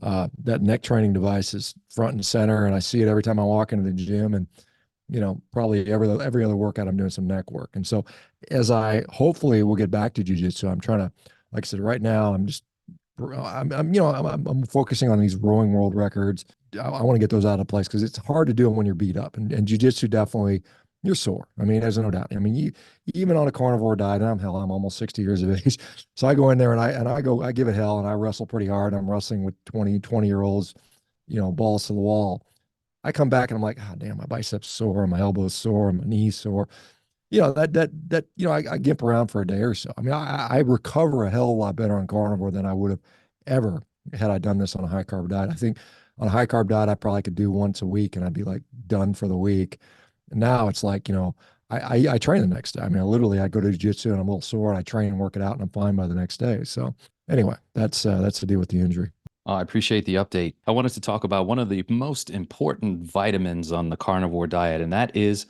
that neck training device is front and center, and I see it every time I walk into the gym. And probably every other workout I'm doing some neck work. And so as I hopefully will get back to jujitsu, I'm trying to, like I said, right now I'm focusing on these rowing world records. I want to get those out of place because it's hard to do them when you're beat up, and jujitsu definitely you're sore. I mean, there's no doubt. I mean, even on a carnivore diet, and I'm almost 60 years of age, so I go in there and I give it hell, and I wrestle pretty hard. I'm wrestling with 20 year olds, balls to the wall. I come back and I'm like, oh damn, my biceps sore, my elbows sore, my knees sore. I gimp around for a day or so. I mean, I recover a hell of a lot better on carnivore than I would have ever had I done this on a high carb diet. I think on a high carb diet, I probably could do once a week and I'd be like done for the week. And now it's like, I train the next day. I mean, I go to jiu-jitsu and I'm a little sore and I train and work it out and I'm fine by the next day. So anyway, that's the deal with the injury. I appreciate the update. I wanted to talk about one of the most important vitamins on the carnivore diet, and that is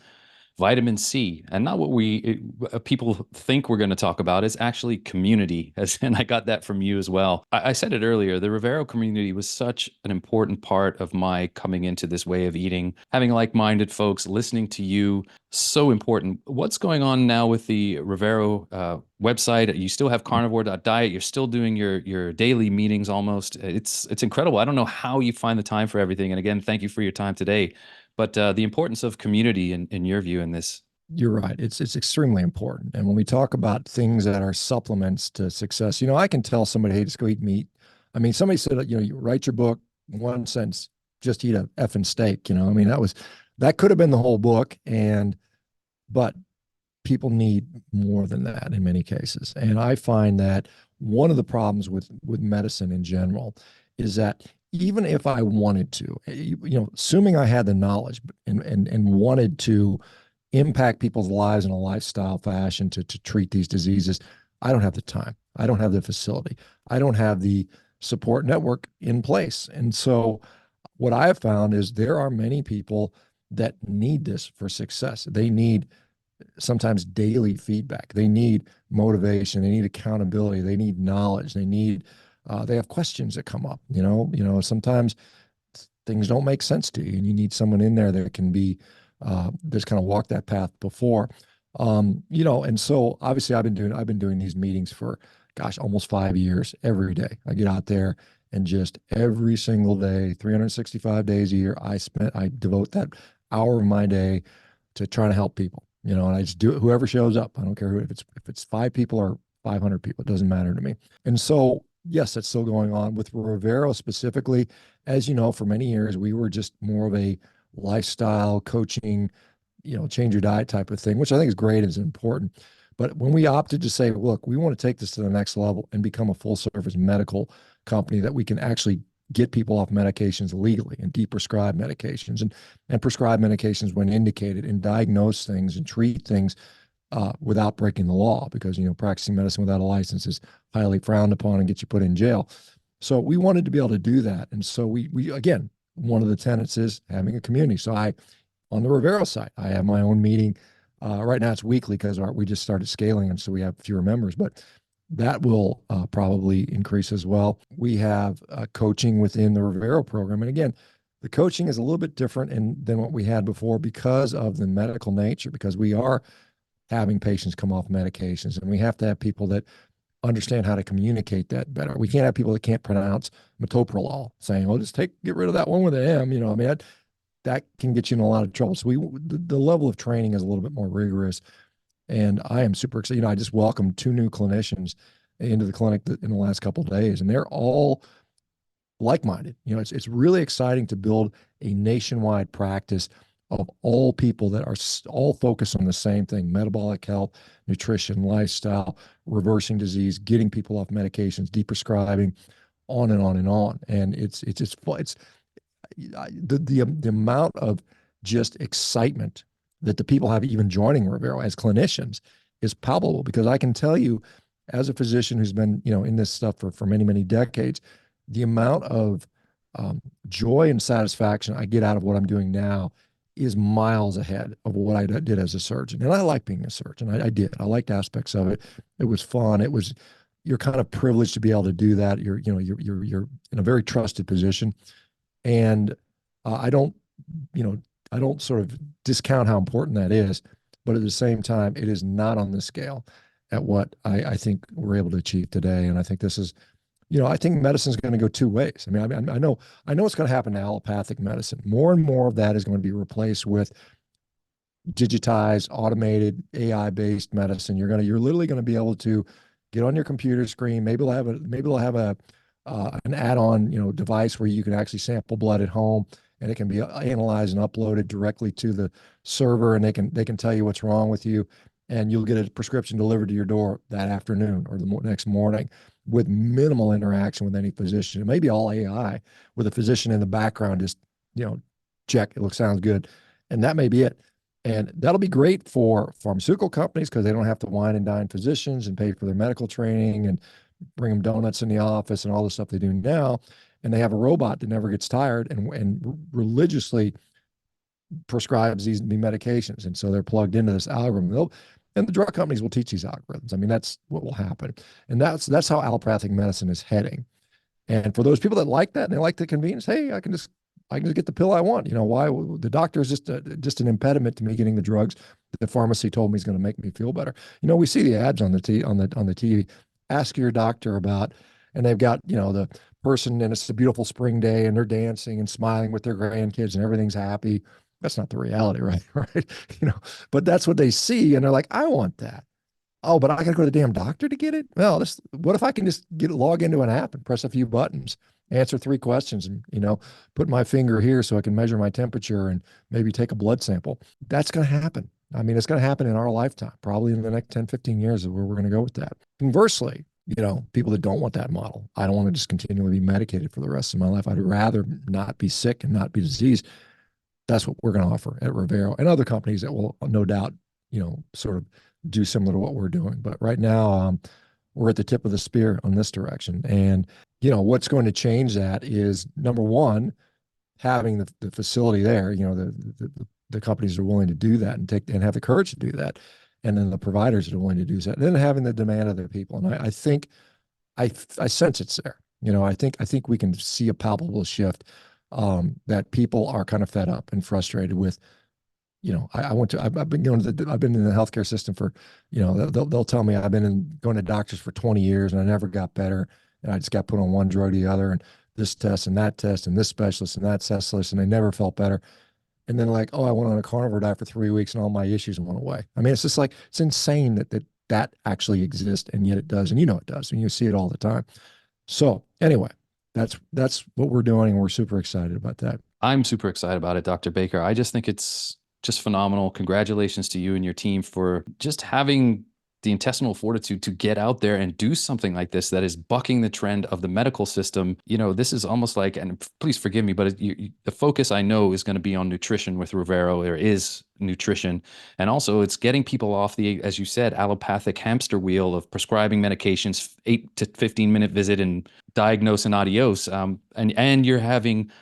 vitamin C. And not what people think we're going to talk about is actually community. And I got that from you as well. I said it earlier, the Revero community was such an important part of my coming into this way of eating, having like-minded folks, listening to you, so important. What's going on now with the Revero website? You still have carnivore.diet. You're still doing your daily meetings almost. It's incredible. I don't know how you find the time for everything. And again, thank you for your time today. But the importance of community in your view in this. You're right. It's extremely important. And when we talk about things that are supplements to success, I can tell somebody, hey, just go eat meat. I mean, somebody said, you write your book, one sentence, just eat a effing steak. I mean, that could have been the whole book. But people need more than that in many cases. And I find that one of the problems with medicine in general is that even if I wanted to, assuming I had the knowledge and wanted to impact people's lives in a lifestyle fashion to treat these diseases, I don't have the time. I don't have the facility. I don't have the support network in place. And so what I have found is there are many people that need this for success. They need sometimes daily feedback. They need motivation. They need accountability. They need knowledge. They have questions that come up. Sometimes things don't make sense to you, and you need someone in there that can be that's kind of walked that path before. And so obviously I've been doing these meetings for almost 5 years. Every day I get out there and just every single day, 365 days a year, I devote that hour of my day to trying to help people. And I just do it, whoever shows up. I don't care if it's 5 people or 500 people, it doesn't matter to me. And so, yes, that's still going on with Revero specifically. As you know, for many years, we were just more of a lifestyle coaching, change your diet type of thing, which I think is great and is important. But when we opted to say, look, we want to take this to the next level and become a full service medical company that we can actually get people off medications legally and deprescribe medications and prescribe medications when indicated and diagnose things and treat things without breaking the law, because practicing medicine without a license is highly frowned upon and gets you put in jail. So we wanted to be able to do that, and so we again, one of the tenets is having a community. So on the Revero site, I have my own meeting. Right now it's weekly because we just started scaling, and so we have fewer members, but that will probably increase as well. We have coaching within the Revero program. And again, the coaching is a little bit different than what we had before because of the medical nature, because we are having patients come off medications, and we have to have people that understand how to communicate that better. We can't have people that can't pronounce metoprolol saying, well, just get rid of that one with an M. I mean, that can get you in a lot of trouble. So the level of training is a little bit more rigorous. And I am super excited. I just welcomed 2 new clinicians into the clinic in the last couple of days, and they're all like-minded. It's really exciting to build a nationwide practice of all people that are all focused on the same thing: metabolic health, nutrition, lifestyle, reversing disease, getting people off medications, deprescribing, on and on and on. And it's the amount of just excitement that the people have even joining Revero as clinicians is palpable, because I can tell you, as a physician who's been in this stuff for many, many decades, the amount of joy and satisfaction I get out of what I'm doing now is miles ahead of what I did as a surgeon. And I like being a surgeon. I did. I liked aspects of it. It was fun. You're kind of privileged to be able to do that. You're in a very trusted position. And I don't, I don't sort of discount how important that is, but at the same time, it is not on the scale at what I think we're able to achieve today. And I think this is, I think medicine is going to go two ways. I know it's going to happen to allopathic medicine. More and more of that is going to be replaced with digitized, automated, AI-based medicine. You're literally going to be able to get on your computer screen. Maybe they'll have an add-on, device where you can actually sample blood at home, and it can be analyzed and uploaded directly to the server, and they can tell you what's wrong with you, and you'll get a prescription delivered to your door that afternoon or the next morning with minimal interaction with any physician. It may be all AI with a physician in the background, just, check, it looks, sounds good, and that may be it. And that'll be great for pharmaceutical companies because they don't have to wine and dine physicians and pay for their medical training and bring them donuts in the office and all the stuff they do now. And they have a robot that never gets tired and religiously prescribes these medications. And so they're plugged into this algorithm. And the drug companies will teach these algorithms. I mean, that's what will happen. And that's how allopathic medicine is heading. And for those people that like that and they like the convenience, hey, I can just get the pill I want. Why the doctor is just an impediment to me getting the drugs that the pharmacy told me is going to make me feel better. We see the ads on the TV. Ask your doctor about, and they've got, the person, and it's a beautiful spring day and they're dancing and smiling with their grandkids and everything's happy. That's not the reality, right? Right. But that's what they see, and they're like, I want that. Oh, but I got to go to the damn doctor to get it? Well, what if I can just log into an app and press a few buttons, answer three questions, and, put my finger here so I can measure my temperature and maybe take a blood sample? That's going to happen. I mean, it's going to happen in our lifetime, probably in the next 10, 15 years is where we're going to go with that. Conversely, people that don't want that model, I don't want to just continually be medicated for the rest of my life. I'd rather not be sick and not be diseased. That's what we're going to offer at Revero and other companies that will no doubt, sort of do similar to what we're doing. But right now, we're at the tip of the spear on this direction. And, what's going to change that is, number one, having the facility there, the companies that are willing to do that and have the courage to do that. And then the providers that are willing to do that. And then having the demand of the people. And I think I sense it's there. I think we can see a palpable shift, that people are kind of fed up and frustrated with. I've been I've been in the healthcare system for, they'll tell me I've been going to doctors for 20 years and I never got better. And I just got put on one drug or the other, and this test and that test and this specialist and that specialist, and they never felt better. And then like, oh, I went on a carnivore diet for 3 weeks and all my issues went away. I mean, it's just like, it's insane that actually exists. And yet it does. And it does. And you see it all the time. So anyway, that's what we're doing. And we're super excited about that. I'm super excited about it, Dr. Baker. I just think it's just phenomenal. Congratulations to you and your team for just having the intestinal fortitude to get out there and do something like this that is bucking the trend of the medical system. This is almost like, and please forgive me, but the focus I know is going to be on nutrition with Revero. There is nutrition. And also it's getting people off the, as you said, allopathic hamster wheel of prescribing medications, 8 to 15-minute visit and diagnose and adios. And you're having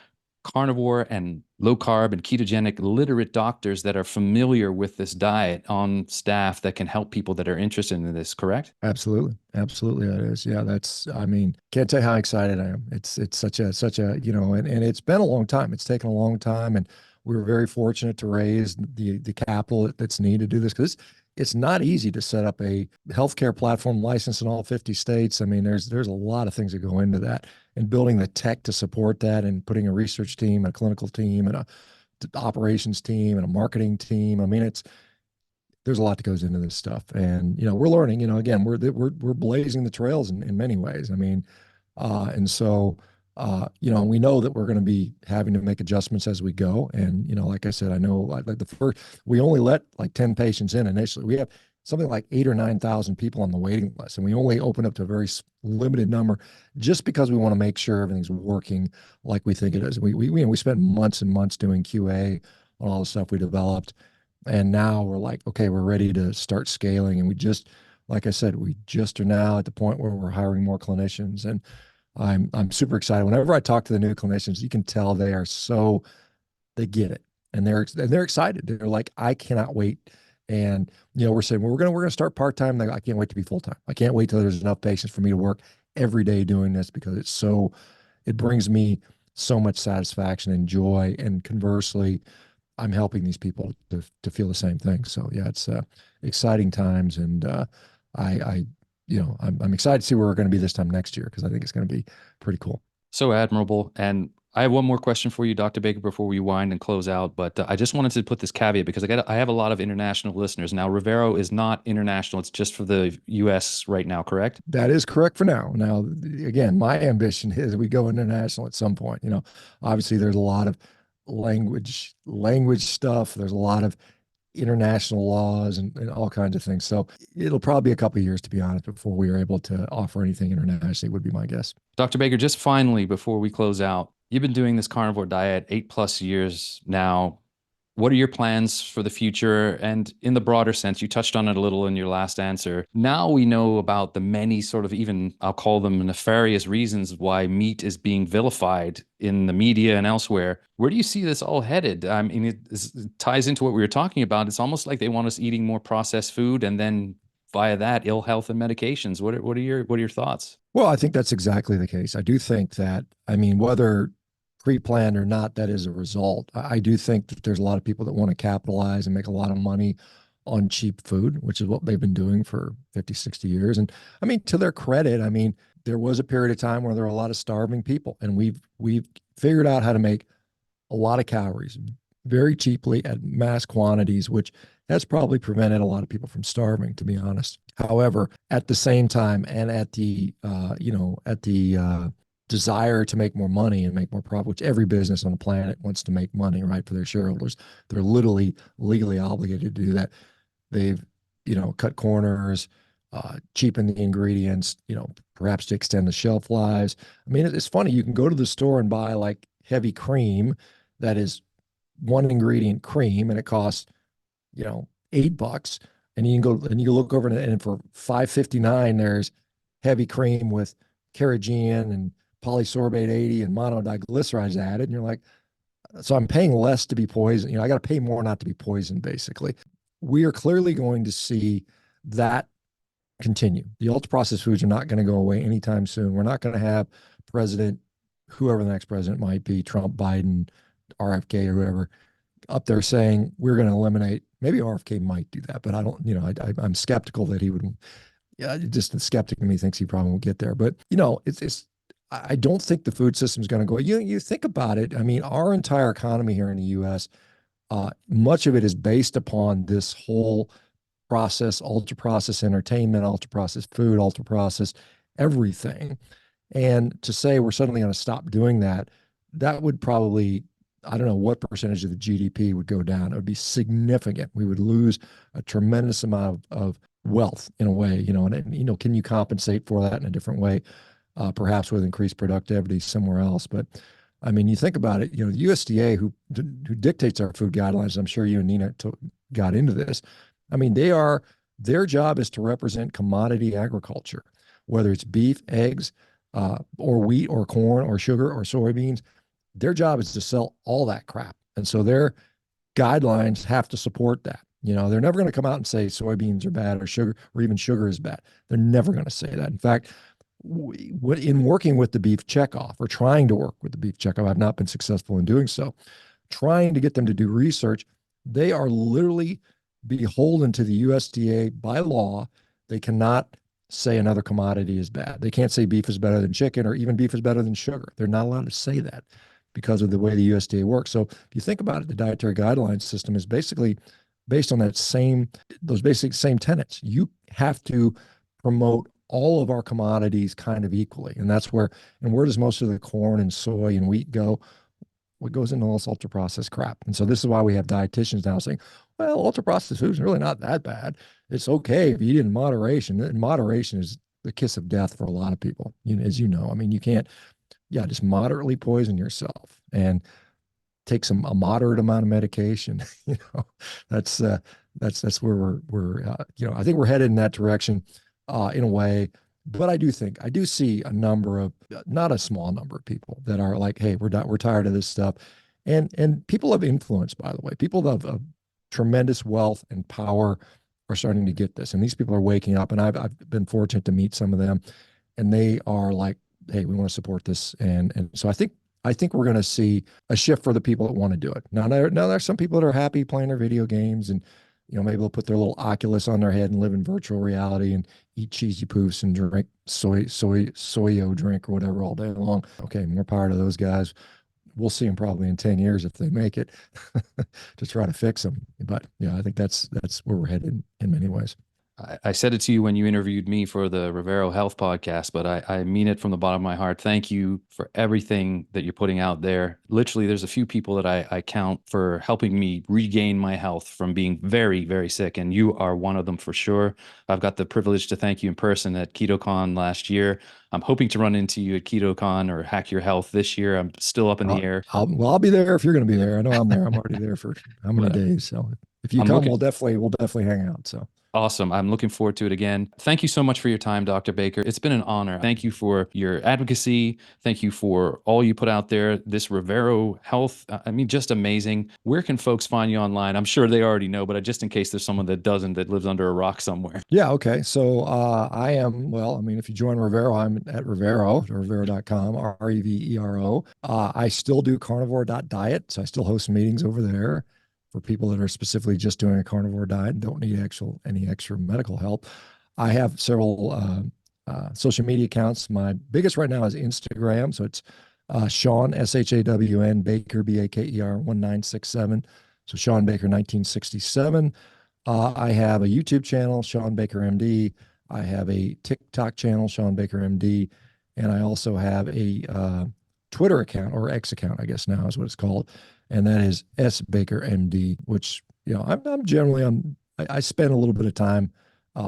carnivore and low carb and ketogenic literate doctors that are familiar with this diet on staff that can help people that are interested in this, correct? Absolutely. Absolutely. That is. Yeah. I mean, can't tell you how excited I am. It's such a, and it's been a long time. It's taken a long time. And we were very fortunate to raise the capital that's needed to do this, because it's not easy to set up a healthcare platform license in all 50 states. I mean, there's a lot of things that go into that, and building the tech to support that, and putting a research team, a clinical team, and a operations team, and a marketing team. I mean, there's a lot that goes into this stuff, and we're learning. Again, we're blazing the trails in many ways. I mean, and so we know that we're going to be having to make adjustments as we go. And like I said, I know like we only let like 10 patients in initially. We have something like 8 or 9,000 people on the waiting list, and we only open up to a very limited number, just because we want to make sure everything's working like we think it is. We spent months and months doing QA on all the stuff we developed. And now we're like, okay, we're ready to start scaling. And like I said, we just are now at the point where we're hiring more clinicians. And I'm super excited. Whenever I talk to the new clinicians, you can tell they get it, and they're excited. They're like, I cannot wait. And we're saying, well, we're gonna start part time. I can't wait to be full time. I can't wait till there's enough patients for me to work every day doing this, because it brings me so much satisfaction and joy. And conversely, I'm helping these people to feel the same thing. So yeah, it's exciting times, and I I'm excited to see where we're going to be this time next year because I think it's going to be pretty cool. So admirable. And I have one more question for you, Dr. Baker, before we wind and close out. But I just wanted to put this caveat because I have a lot of international listeners. Now, Revero is not international. It's just for the US right now, correct? That is correct for now. Now, again, my ambition is we go international at some point. Obviously there's a lot of language stuff. There's a lot of international laws and all kinds of things. So it'll probably be a couple of years, to be honest, before we are able to offer anything internationally, would be my guess. Dr. Baker, just finally, before we close out, you've been doing this carnivore diet 8+ years now. What are your plans for the future? And in the broader sense, you touched on it a little in your last answer. Now we know about the many sort of even, I'll call them nefarious reasons why meat is being vilified in the media and elsewhere. Where do you see this all headed? I mean, it ties into what we were talking about. It's almost like they want us eating more processed food and then via that, ill health and medications. What are your thoughts? Well, I think that's exactly the case. I do think that, I mean, whether pre-planned or not, that is a result. I do think that there's a lot of people that want to capitalize and make a lot of money on cheap food, which is what they've been doing for 50, 60 years. And I mean, to their credit, I mean, there was a period of time where there were a lot of starving people, and we've figured out how to make a lot of calories very cheaply at mass quantities, which has probably prevented a lot of people from starving, to be honest. However, at the same time, and at the desire to make more money and make more profit, which every business on the planet wants to make money, right, for their shareholders. They're literally legally obligated to do that. They've, cut corners, cheapen the ingredients, perhaps to extend the shelf lives. I mean, it's funny. You can go to the store and buy like heavy cream that is one ingredient cream, and it costs, $8. And you can go and you look over and for $5.59, there's heavy cream with carrageenan and polysorbate 80 and monodiglycerides added. And you're like, so I'm paying less to be poisoned. I got to pay more not to be poisoned, basically. We are clearly going to see that continue. The ultra processed foods are not going to go away anytime soon. We're not going to have president, whoever the next president might be, Trump, Biden, RFK, or whoever, up there saying we're going to eliminate. Maybe RFK might do that, but I don't. I'm skeptical that he would. Yeah, just the skeptic in me thinks he probably won't get there. But it's. I don't think the food system is going to go. You think about it. I mean, our entire economy here in the U.S. Much of it is based upon this whole process, ultra processed entertainment, ultra processed food, ultra processed everything. And to say we're suddenly going to stop doing that, that would probably, I don't know what percentage of the GDP would go down. It would be significant. We would lose a tremendous amount of wealth in a way, and can you compensate for that in a different way, perhaps with increased productivity somewhere else? But I mean, you think about it, the USDA, who dictates our food guidelines, I'm sure you and Nina got into this. I mean, their job is to represent commodity agriculture, whether it's beef, eggs, or wheat, or corn, or sugar, or soybeans. Their job is to sell all that crap. And so their guidelines have to support that. They're never going to come out and say soybeans are bad or sugar, or even sugar is bad. They're never going to say that. In fact, in working with the beef checkoff, or trying to work with the beef checkoff, I've not been successful in doing so, trying to get them to do research, they are literally beholden to the USDA by law. They cannot say another commodity is bad. They can't say beef is better than chicken, or even beef is better than sugar. They're not allowed to say that because of the way the USDA works. So if you think about it, the dietary guidelines system is basically based on those basic same tenets. You have to promote all of our commodities kind of equally. And where does most of the corn and soy and wheat go? What goes into all this ultra processed crap? And so this is why we have dietitians now saying, well, ultra processed food is really not that bad. It's okay if you eat in moderation. And moderation is the kiss of death for a lot of people. As you know, I mean, you can't, just moderately poison yourself and take a moderate amount of medication. That's where I think we're headed in that direction, in a way. But I do see a number of, not a small number of people that are like, hey, we're tired of this stuff. And people of influence, by the way, people of tremendous wealth and power are starting to get this. And these people are waking up, and I've been fortunate to meet some of them, and they are like, hey, we want to support this. And so I think I think we're going to see a shift for the people that want to do it. Now there's some people that are happy playing their video games and, maybe they'll put their little Oculus on their head and live in virtual reality and eat cheesy poofs and drink soyo drink or whatever all day long. Okay, more power to those guys. We'll see them probably in 10 years if they make it to try to fix them. But yeah, I think that's where we're headed in many ways. I said it to you when you interviewed me for the Revero Health podcast, but I mean it from the bottom of my heart. Thank you for everything that you're putting out there. Literally, there's a few people that I count for helping me regain my health from being very, very sick, and you are one of them for sure. I've got the privilege to thank you in person at KetoCon last year. I'm hoping to run into you at KetoCon or Hack Your Health this year. I'm still up in the air. I'll be there if you're going to be there. I know I'm there. I'm already there for how many days. So if you come, we'll definitely hang out. So. Awesome. I'm looking forward to it again. Thank you so much for your time, Dr. Baker. It's been an honor. Thank you for your advocacy. Thank you for all you put out there. This Revero Health, I mean, just amazing. Where can folks find you online? I'm sure they already know, but just in case there's someone that doesn't, that lives under a rock somewhere. Yeah. Okay. So I am, if you join Revero, I'm at Revero, revero.com, Revero. I still do carnivore.diet. So I still host meetings over there for people that are specifically just doing a carnivore diet and don't need any extra medical help. I have several social media accounts. My biggest right now is Instagram. So it's Shawn, Shawn, Baker, Baker, 1967. So Shawn Baker, 1967. I have a YouTube channel, Shawn Baker MD. I have a TikTok channel, Shawn Baker MD. And I also have a Twitter account, or X account, I guess now is what it's called. And that is S Baker MD, which, I'm generally I spend a little bit of time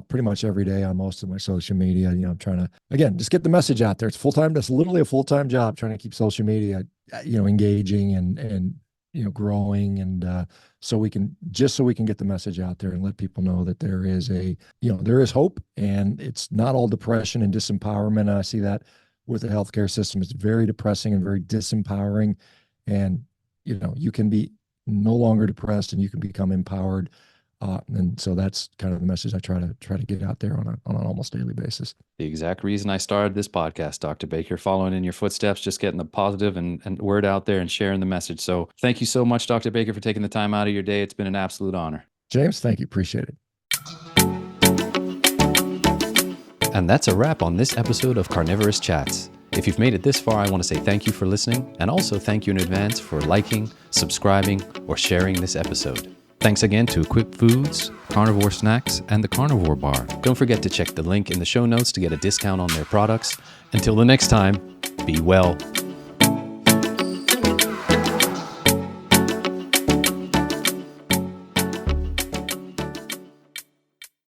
pretty much every day on most of my social media. I'm trying to, again, just get the message out there. It's full-time. That's literally a full-time job, trying to keep social media, engaging and growing. And so we can get the message out there and let people know that there is hope, and it's not all depression and disempowerment. And I see that with the healthcare system. It's very depressing and very disempowering. And you can be no longer depressed and you can become empowered. And so that's kind of the message I try to get out there on an almost daily basis. The exact reason I started this podcast, Dr. Baker, following in your footsteps, just getting the positive and word out there and sharing the message. So thank you so much, Dr. Baker, for taking the time out of your day. It's been an absolute honor. James, thank you. Appreciate it. And that's a wrap on this episode of Carnivorist Chats. If you've made it this far, I want to say thank you for listening, and also thank you in advance for liking, subscribing, or sharing this episode. Thanks again to Equip Foods, Carnivore Snacks, and the Carnivore Bar. Don't forget to check the link in the show notes to get a discount on their products. Until the next time, be well,